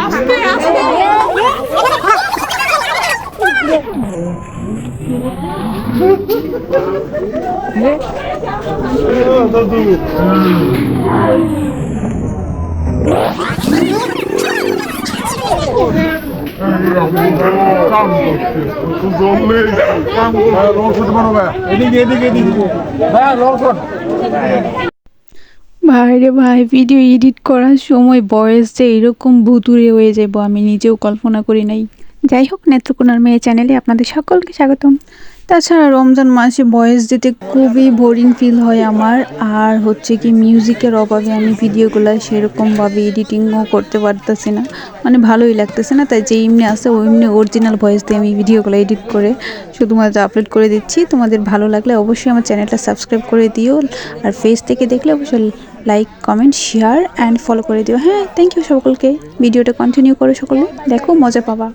আস্তে আস্তে ভাই রে ভাই, ভিডিও এডিট করার সময় ভয়েস যে এরকম ভুতুড়ে হয়ে যাবো আমি নিজেও কল্পনা করি নাই। যাই হোক, নেত্রকোনার মেয়ে চ্যানেলে আপনাদের সকলকে স্বাগতম। তাছাড়া রমজান মাসে ভয়েস দিতে খুবই বোরিং ফিল হয় আমার, আর হচ্ছে কি মিউজিকের অভাবে আমি ভিডিওগুলো সেরকমভাবে এডিটিংও করতে পারতেছি না, মানে ভালোই লাগতেছে না। তাই যে এমনি আছে ওইমনি অরিজিনাল ভয়েস দিয়ে আমি ভিডিওগুলো এডিট করে শুধুমাত্র আপলোড করে দিচ্ছি। তোমাদের ভালো লাগলে অবশ্যই আমার চ্যানেলটা সাবস্ক্রাইব করে দিও, আর ফেস থেকে দেখলে অবশ্যই like, comment, share and follow করে দিও। হ্যাঁ, থ্যাংক ইউ সকলকে। ভিডিওটা কন্টিনিউ করো সকলে, দেখো মজা পাবা।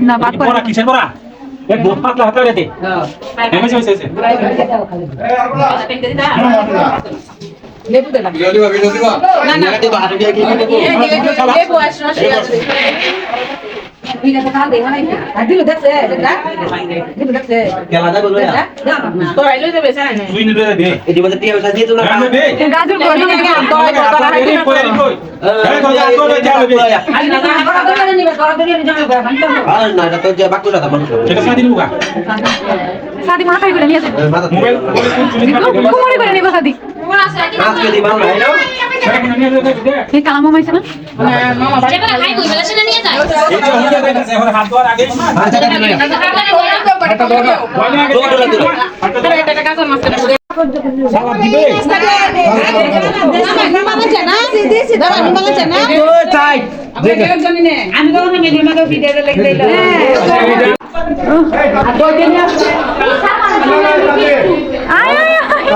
না বাদ করে কিসের বড়া এক বহুত পাতলা হাতে রেতে এমএস হইছে লেবু দেনা দিবা না না দিবা হাতে দিয়ে কি লেবু আসছে বিনা কথা দেই মানে দিলো দেখছে না দিলো দেখছে কেলা দা বলবে না তো আইলো যাবে স্যার না তুই নিবে দে এই দিবা টিয়া পয়সা দিয়ে তোলা গাজর কই না তো তোরা হাইতে কই কই এই কথা কই যাবে আই না না কথা কই নিবে তোরা দিয়ে যাবে আর না এটা তো যে বাকুরা তা মানুষ এটা সাদি নিবো সাদি মাথায় করে নিয়ে যাবে মোবাইল কোমরে করে নিবা সাদি আজকে দিবা না হ্যালো এই কালাম মাইছে না মামা বাড়ি করে খাই কই বেলা সেটা নিয়ে যায় এখন হাত ধোয়ার আগে এটা কাজ মাছ করে সালাম দিবে নিমালা জানা দিয়েছি দাদা নিমালা জানা ও তাই দেখো জানি না আমি তো না মেডিমাকে ভিডিওতে লিখে দিলাম আর তো দিন না আয় আয়